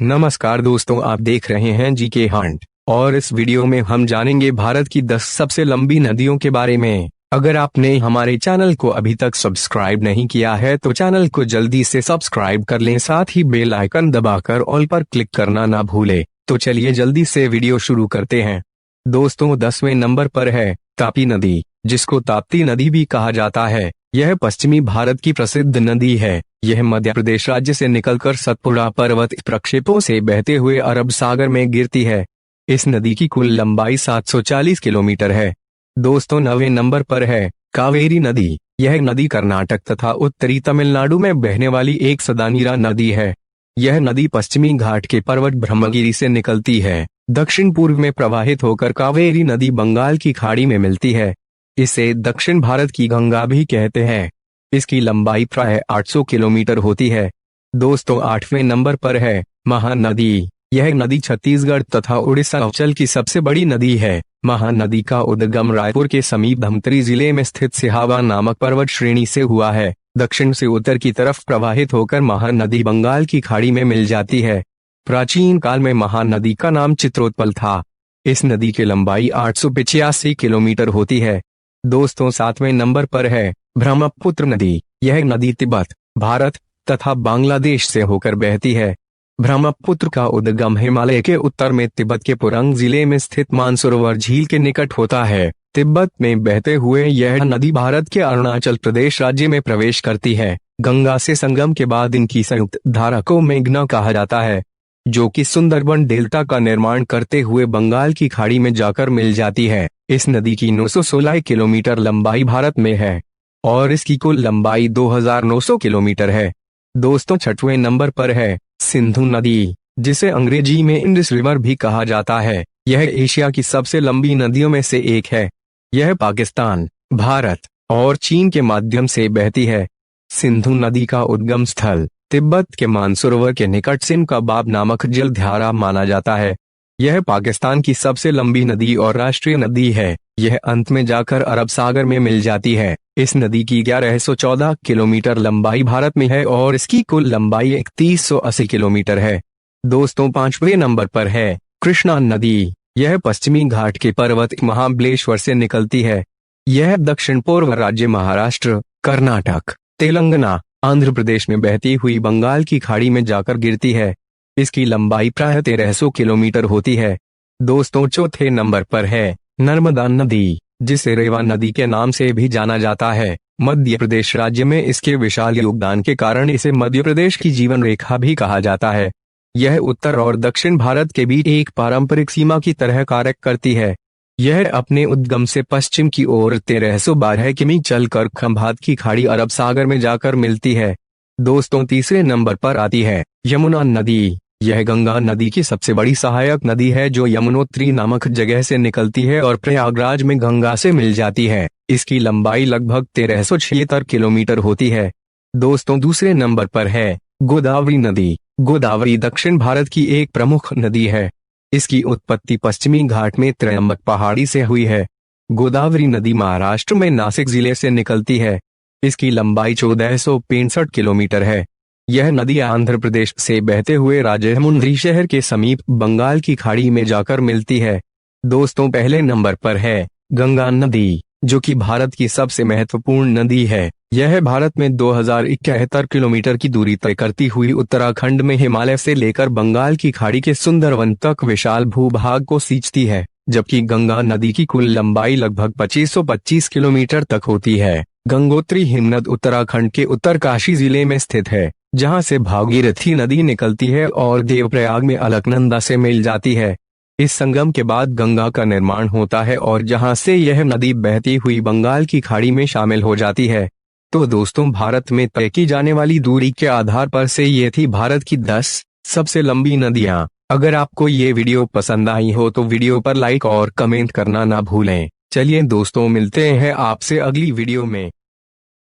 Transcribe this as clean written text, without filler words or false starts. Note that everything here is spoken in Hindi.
नमस्कार दोस्तों, आप देख रहे हैं जीके हंट और इस वीडियो में हम जानेंगे भारत की 10 सबसे लंबी नदियों के बारे में। अगर आपने हमारे चैनल को अभी तक सब्सक्राइब नहीं किया है तो चैनल को जल्दी से सब्सक्राइब कर लें, साथ ही बेल आइकन दबाकर ऑल पर क्लिक करना ना भूलें। तो चलिए जल्दी से वीडियो शुरू करते हैं। दोस्तों, 10वें नंबर पर है तापी नदी, जिसको ताप्ती नदी भी कहा जाता है। यह पश्चिमी भारत की प्रसिद्ध नदी है। यह मध्य प्रदेश राज्य से निकलकर सतपुड़ा पर्वत प्रक्षेपों से बहते हुए अरब सागर में गिरती है। इस नदी की कुल लंबाई 740 किलोमीटर है। दोस्तों, 9वें नंबर पर है कावेरी नदी। यह नदी कर्नाटक तथा उत्तरी तमिलनाडु में बहने वाली एक सदानीरा नदी है। यह नदी पश्चिमी घाट के पर्वत ब्रह्मगिरी से निकलती है। दक्षिण पूर्व में प्रवाहित होकर कावेरी नदी बंगाल की खाड़ी में मिलती है। इसे दक्षिण भारत की गंगा भी कहते हैं। इसकी लंबाई प्राय 800 किलोमीटर होती है। दोस्तों, 8वें नंबर पर है महानदी। यह नदी छत्तीसगढ़ तथा उड़ीसा अंचल की सबसे बड़ी नदी है। महानदी का उद्गम रायपुर के समीप धमतरी जिले में स्थित सिहावा नामक पर्वत श्रेणी से हुआ है। दक्षिण से उत्तर की तरफ प्रवाहित होकर महानदी बंगाल की खाड़ी में मिल जाती है। प्राचीन काल में महानदी का नाम चित्रोत्पल था। इस नदी की लंबाई 885 किलोमीटर होती है। दोस्तों, 7वें नंबर पर है ब्रह्मपुत्र नदी। यह नदी तिब्बत, भारत तथा बांग्लादेश से होकर बहती है। ब्रह्मपुत्र का उद्गम हिमालय के उत्तर में तिब्बत के पुरंग जिले में स्थित मानसरोवर झील के निकट होता है। तिब्बत में बहते हुए यह नदी भारत के अरुणाचल प्रदेश राज्य में प्रवेश करती है। गंगा से संगम के बाद इनकी संयुक्त धारा को मेघना कहा जाता है, जो कि सुंदरबन डेल्टा का निर्माण करते हुए बंगाल की खाड़ी में जाकर मिल जाती है। इस नदी की 916 किलोमीटर लंबाई भारत में है और इसकी कुल लंबाई 2900 किलोमीटर है। दोस्तों, 6वें नंबर पर है सिंधु नदी, जिसे अंग्रेजी में इंडस रिवर भी कहा जाता है। यह एशिया की सबसे लंबी नदियों में से एक है। यह पाकिस्तान, भारत और चीन के माध्यम से बहती है। सिंधु नदी का उद्गम स्थल तिब्बत के मानसरोवर के निकट सिंध का बाब नामक जलधारा माना जाता है। यह पाकिस्तान की सबसे लंबी नदी और राष्ट्रीय नदी है। यह अंत में जाकर अरब सागर में मिल जाती है। इस नदी की 1114 किलोमीटर लंबाई भारत में है और इसकी कुल लंबाई 3180 किलोमीटर है। दोस्तों, 5वें नंबर पर है कृष्णा नदी। यह पश्चिमी घाट के पर्वत महाबलेश्वर से निकलती है। यह दक्षिण पूर्व राज्य महाराष्ट्र, कर्नाटक, तेलंगाना, आंध्र प्रदेश में बहती हुई बंगाल की खाड़ी में जाकर गिरती है। इसकी लंबाई प्राय 1300 किलोमीटर होती है। दोस्तों, 4थे नंबर पर है नर्मदा नदी, जिसे रेवा नदी के नाम से भी जाना जाता है। मध्य प्रदेश राज्य में इसके विशाल योगदान के कारण इसे मध्य प्रदेश की जीवन रेखा भी कहा जाता है। यह उत्तर और दक्षिण भारत के बीच एक पारंपरिक सीमा की तरह कार्य करती है। यह अपने उद्गम से पश्चिम की ओर 1312 किमी चलकर खंभात की खाड़ी अरब सागर में जाकर मिलती है। दोस्तों, 3रे नंबर पर आती है यमुना नदी। यह गंगा नदी की सबसे बड़ी सहायक नदी है, जो यमुनोत्री नामक जगह से निकलती है और प्रयागराज में गंगा से मिल जाती है। इसकी लंबाई लगभग 1376 किलोमीटर होती है। दोस्तों, 2रे नंबर पर है गोदावरी नदी। गोदावरी दक्षिण भारत की एक प्रमुख नदी है। इसकी उत्पत्ति पश्चिमी घाट में त्रयंबक पहाड़ी से हुई है। गोदावरी नदी महाराष्ट्र में नासिक जिले से निकलती है। इसकी लंबाई 1465 किलोमीटर है। यह नदी आंध्र प्रदेश से बहते हुए राजमुंद्री शहर के समीप बंगाल की खाड़ी में जाकर मिलती है। दोस्तों, पहले नंबर पर है गंगा नदी, जो कि भारत की सबसे महत्वपूर्ण नदी है। यह भारत में 2071 किलोमीटर की दूरी तय करती हुई उत्तराखंड में हिमालय से लेकर बंगाल की खाड़ी के सुंदरवन तक विशाल भूभाग को सींचती है, जबकि गंगा नदी की कुल लंबाई लगभग 2525 किलोमीटर तक होती है। गंगोत्री हिमनद उत्तराखंड के उत्तरकाशी जिले में स्थित है, जहां से भागीरथी नदी निकलती है और देवप्रयाग में अलकनंदा से मिल जाती है। इस संगम के बाद गंगा का निर्माण होता है और जहां से यह नदी बहती हुई बंगाल की खाड़ी में शामिल हो जाती है। तो दोस्तों, भारत में तय की जाने वाली दूरी के आधार पर से ये थी भारत की 10 सबसे लंबी नदियां। अगर आपको ये वीडियो पसंद आई हो तो वीडियो पर लाइक और कमेंट करना ना भूलें। चलिए दोस्तों, मिलते हैं आपसे अगली वीडियो में।